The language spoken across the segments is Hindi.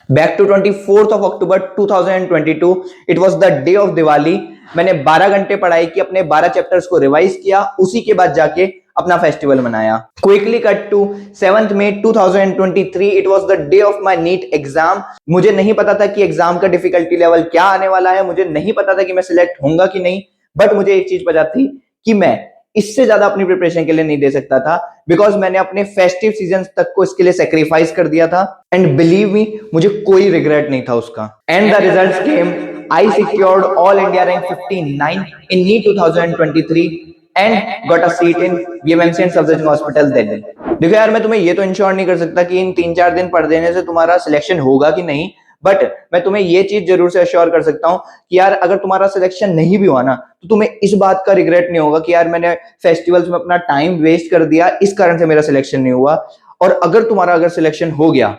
Back to 24th of October 2022, it was the day of Diwali. मैंने 12 घंटे पढ़ाई की, अपने 12 चैप्टर्स को रिवाइज किया, उसी के बाद जाके अपना फेस्टिवल मनाया। Quickly cut to 7th May 2023, it was the day of my NEET exam. मुझे नहीं पता था कि एग्जाम का डिफिकल्टी लेवल क्या आने वाला है, मुझे नहीं पता था कि मैं सिलेक्ट होऊंगा कि नहीं, बट मुझे एक चीज पता थी कि मैं इससे ज्यादा अपनी प्रिपरेशन के लिए नहीं दे सकता था, बिकॉज मैंने अपने फेस्टिव सीजन तक को इसके लिए सेक्रीफाइस कर दिया था। एंड बिलीव मी, मुझे कोई रिग्रेट नहीं था उसका। And the results came, I secured All India rank 59 in NEET 2023 and got a seat in BMMC and Safdarjung hospital Delhi. देखो यार, मैं तुम्हें ये तो इंश्योर नहीं कर सकता कि इन 3-4 दिन पढ़ देने से तुम्हारा सिलेक्शन होगा कि नहीं, बट मैं तुम्हें ये चीज जरूर से अश्योर कर सकता हूं कि यार अगर तुम्हारा सिलेक्शन नहीं भी हुआ ना, तो तुम्हें इस बात का रिग्रेट नहीं होगा कि यार मैंने फेस्टिवल्स में अपना टाइम वेस्ट कर दिया, इस कारण से मेरा सिलेक्शन नहीं हुआ। और अगर तुम्हारा सिलेक्शन हो गया,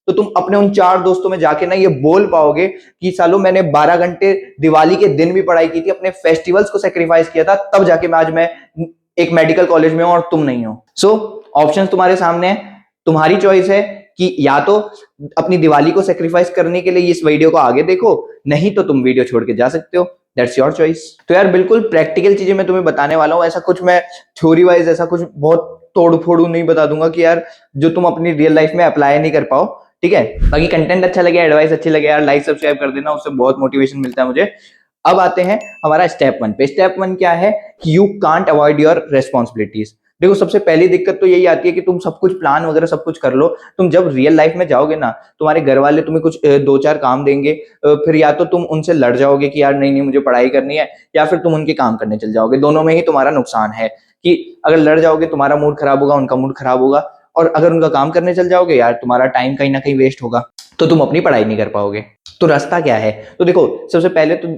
तो तुम अपने उन 4 दोस्तों में जाके ना ये बोल पाओगे कि सालों मैंने 12 घंटे दिवाली के दिन भी पढ़ाई की थी, अपने फेस्टिवल्स को सेक्रीफाइस किया था, तब जाके मैं आज मैं एक मेडिकल कॉलेज में हूं और तुम नहीं हो। सो ऑप्शंस तुम्हारे सामने है, तुम्हारी चॉइस है कि या तो अपनी दिवाली को सेक्रीफाइस करने के लिए इस वीडियो को आगे देखो, नहीं तो तुम वीडियो छोड़ के जा सकते हो। That's your choice. तो यार बिल्कुल प्रैक्टिकल चीजें मैं तुम्हें बताने वाला हूँ, ऐसा कुछ मैं थ्योरी वाइज ऐसा कुछ बहुत तोड़ फोड़ू नहीं बता दूंगा कि यार जो तुम अपनी रियल लाइफ में अप्लाई नहीं कर पाओ। ठीक है, बाकी कंटेंट अच्छा लगे, एडवाइस अच्छी लगे यार, लाइक सब्सक्राइब कर देना, उससे बहुत मोटिवेशन मिलता है मुझे। अब आते हैं हमारा स्टेप 1 पे। स्टेप 1 क्या है कि you can't avoid your responsibilities. देखो सबसे पहली दिक्कत तो यही आती है कि तुम सब कुछ प्लान वगैरह सब कुछ कर लो, तुम जब रियल लाइफ में जाओगे ना, तुम्हारे घर वाले तुम्हें कुछ 2-4 काम देंगे, फिर या तो तुम उनसे लड़ जाओगे कि यार नहीं नहीं मुझे पढ़ाई करनी है, या फिर तुम उनके काम करने चल जाओगे। दोनों में ही तुम्हारा नुकसान है कि अगर लड़ जाओगे तुम्हारा मूड खराब होगा, उनका मूड खराब होगा, और अगर उनका काम करने चल जाओगे यार तुम्हारा टाइम कहीं ना कहीं वेस्ट होगा, तो तुम अपनी पढ़ाई नहीं कर पाओगे। तो रास्ता क्या है? तो देखो सबसे पहले तो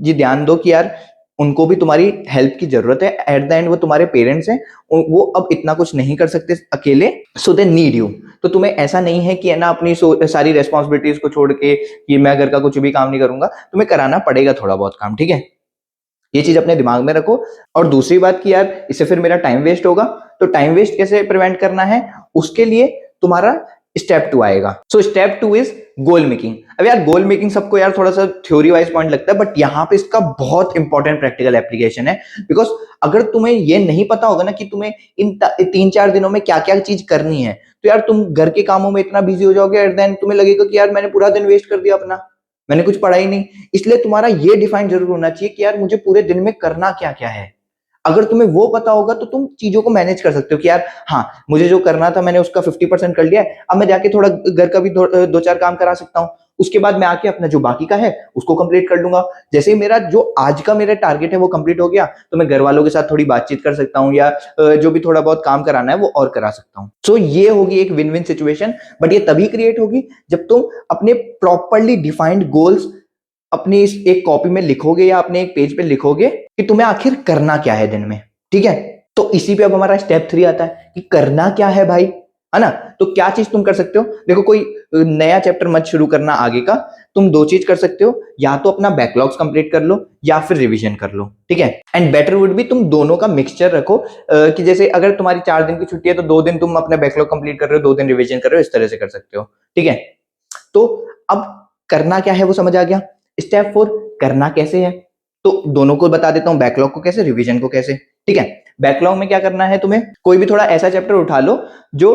ये ध्यान दो कि यार उनको भी तुम्हारी हेल्प की जरूरत है। एट द एंड वो तुम्हारे पेरेंट्स हैं, वो अब इतना कुछ नहीं कर सकते अकेले, सो दे नीड यू। तो तुम्हें ऐसा नहीं है कि है ना अपनी सारी रेस्पॉन्सिबिलिटीज को छोड़ के कि मैं घर का कुछ भी काम नहीं करूंगा, तुम्हें कराना पड़ेगा थोड़ा बहुत काम। ठीक है, ये चीज अपने दिमाग में रखो। और दूसरी बात कि यार इससे फिर मेरा टाइम वेस्ट होगा, तो टाइम वेस्ट कैसे प्रिवेंट करना है, उसके लिए तुम्हारा स्टेप 2 आएगा। So step 2 is goal making. अब यार गोल मेकिंग सबको यार थोड़ा सा थ्योरी वाइज पॉइंट लगता है, बट यहाँ पे इसका बहुत इंपॉर्टेंट प्रैक्टिकल एप्लीकेशन है। बिकॉज अगर तुम्हें ये नहीं पता होगा ना कि तुम्हें इन 3-4 दिनों में क्या क्या चीज करनी है, तो यार तुम घर के कामों में इतना बिजी हो जाओगे, एट द एंड तुम्हें लगेगा कि यार मैंने पूरा दिन वेस्ट कर दिया अपना, मैंने कुछ पढ़ा ही नहीं। इसलिए तुम्हारा ये डिफाइन जरूर होना चाहिए कि यार मुझे पूरे दिन में करना क्या क्या है। अगर तुम्हें वो पता होगा तो तुम चीजों को मैनेज कर सकते हो कि यार हाँ मुझे जो करना था मैंने उसका 50% कर लिया है, अब मैं जाके थोड़ा घर का भी 2-4 काम करा सकता हूँ, उसके बाद मैं आके अपना जो बाकी का है उसको कंप्लीट कर लूंगा। जैसे ही मेरा जो आज का मेरा टारगेट है वो कंप्लीट हो गया, तो मैं घर वालों के साथ थोड़ी बातचीत कर सकता हूँ, या जो भी थोड़ा बहुत काम कराना है वो और करा सकता हूँ। सो ये होगी एक विन विन सिचुएशन। बट ये तभी क्रिएट होगी जब तुम अपने प्रॉपरली डिफाइंड गोल्स अपनी इस एक कॉपी में लिखोगे या अपने एक पेज पे लिखोगे कि तुम्हें आखिर करना क्या है दिन में। ठीक है, तो इसी पे अब हमारा स्टेप 3 आता है कि करना क्या है भाई, है ना। तो क्या चीज तुम कर सकते हो? देखो कोई नया चैप्टर मत शुरू करना आगे का, तुम 2 चीज कर सकते हो, या तो अपना बैकलॉग्स कंप्लीट कर लो या फिर रिवीजन कर लो। ठीक है, एंड बेटर वुड भी तुम दोनों का मिक्सचर रखो, कि जैसे अगर तुम्हारी 4 दिन की छुट्टी है तो 2 दिन तुम अपना बैकलॉग कंप्लीट कर रहे हो, 2 दिन रिवीजन कर रहे हो, इस तरह से कर सकते हो। ठीक है, तो अब करना क्या है वो समझ आ गया। स्टेप 4 करना कैसे है, तो दोनों को बता देता हूं, बैकलॉग को कैसे, रिवीजन को कैसे। ठीक है, बैकलॉग में क्या करना है, तुम्हें कोई भी थोड़ा ऐसा चैप्टर उठा लो जो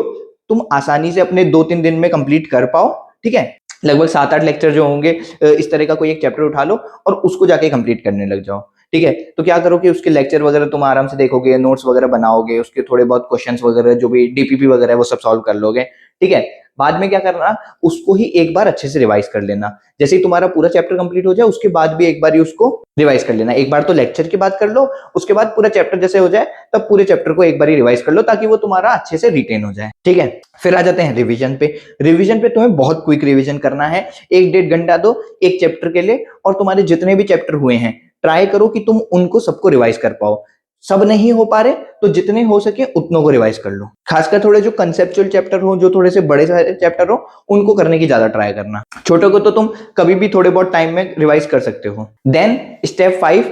तुम आसानी से अपने 2-3 दिन में कंप्लीट कर पाओ। ठीक है, लगभग 7-8 लेक्चर जो होंगे, इस तरह का कोई एक चैप्टर उठा लो और उसको जाके कंप्लीट करने लग जाओ। ठीक है, तो क्या करो कि उसके लेक्चर वगैरह तुम आराम से देखोगे, नोट्स वगैरह बनाओगे, उसके थोड़े बहुत क्वेश्चंस वगैरह जो भी डीपीपी वगैरह है वो सब सॉल्व कर लोगे। ठीक है, बाद में क्या करना, उसको ही एक बार अच्छे से रिवाइज कर लेना। जैसे ही तुम्हारा पूरा चैप्टर कंप्लीट हो जाए उसके बाद भी एक बार ही उसको रिवाइज कर लेना। एक बार तो लेक्चर के बाद कर लो, उसके बाद पूरा चैप्टर जैसे हो जाए तब पूरे चैप्टर को एक बार ही रिवाइज कर लो, ताकि वो तुम्हारा अच्छे से रिटेन हो जाए। ठीक है, फिर आ जाते हैं रिवीजन पे। रिवीजन पे तुम्हें बहुत क्विक रिवीजन करना है, 1-1.5 घंटा दो एक चैप्टर के लिए, और तुम्हारे जितने भी चैप्टर हुए हैं ट्राई करो कि तुम उनको सबको रिवाइज कर पाओ। सब नहीं हो पा रहे तो जितने हो सके उतनों को रिवाइज कर लो। खासकर थोड़े जो कंसेप्चुअल चैप्टर हो, जो थोड़े से बड़े चैप्टर हो, उनको करने की ज्यादा ट्राई करना। छोटे को तो तुम कभी भी थोड़े बहुत टाइम में रिवाइज कर सकते हो। Then step 5,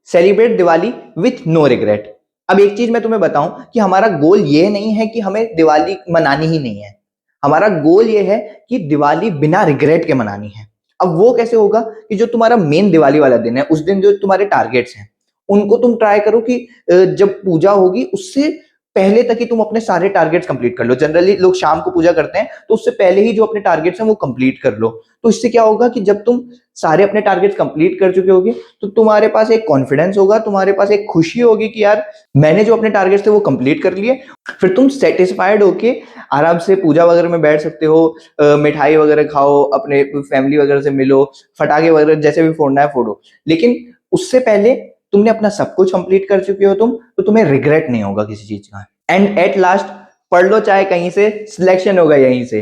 celebrate Diwali with no regret. अब एक चीज मैं तुम्हें बताऊं कि हमारा गोल ये नहीं है कि हमें दिवाली मनानी ही नहीं है, हमारा गोल ये है कि दिवाली बिना रिग्रेट के मनानी है। अब वो कैसे होगा कि जो तुम्हारा मेन दिवाली वाला दिन है, उस दिन जो तुम्हारे टारगेट्स हैं उनको तुम ट्राई करो कि जब पूजा होगी उससे पहले तक ही तुम अपने सारे टारगेट्स कंप्लीट कर लो। जनरली लोग शाम को पूजा करते हैं, तो उससे पहले ही जो अपने टारगेट्स हैं वो कंप्लीट कर लो। तो इससे क्या होगा कि जब तुम सारे अपने टारगेट्स कंप्लीट कर चुके होगे तो तुम्हारे पास एक कॉन्फिडेंस होगा, तुम्हारे पास एक खुशी होगी कि यार मैंने जो अपने टारगेट्स थे वो कंप्लीट कर लिए। फिर तुम सेटिस्फाइड होके आराम से पूजा वगैरह में बैठ सकते हो, मिठाई वगैरह खाओ, अपने फैमिली वगैरह से मिलो, फटाके वगैरह जैसे भी फोड़ना है फोड़ो। लेकिन उससे पहले तुमने अपना सब कुछ कंप्लीट कर चुके हो तुम, तो तुम्हें रिग्रेट नहीं होगा किसी चीज का। एंड एट लास्ट पढ़ लो चाहे कहीं से, सिलेक्शन होगा यहीं से।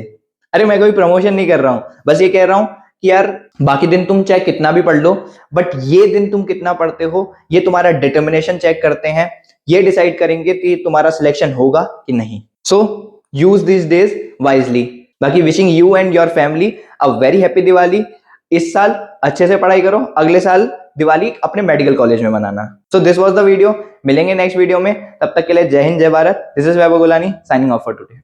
अरे मैं कोई प्रमोशन नहीं कर रहा हूं, बस ये कह रहा हूं कि यार बाकी दिन तुम चाहे कितना भी पढ़ लो, बट ये दिन तुम कितना पढ़ते हो ये तुम्हारा डिटर्मिनेशन चेक करते हैं, ये डिसाइड करेंगे कि तुम्हारा सिलेक्शन होगा कि नहीं। सो यूज दिस डेज वाइजली। बाकी wishing you and your family a very happy Diwali. इस साल अच्छे से पढ़ाई करो, अगले साल दिवाली अपने मेडिकल कॉलेज में मनाना। So this was the video, मिलेंगे नेक्स्ट वीडियो में, तब तक के लिए Jai Hind Jai Bharat. This is Vaibhav Gulani signing off for today.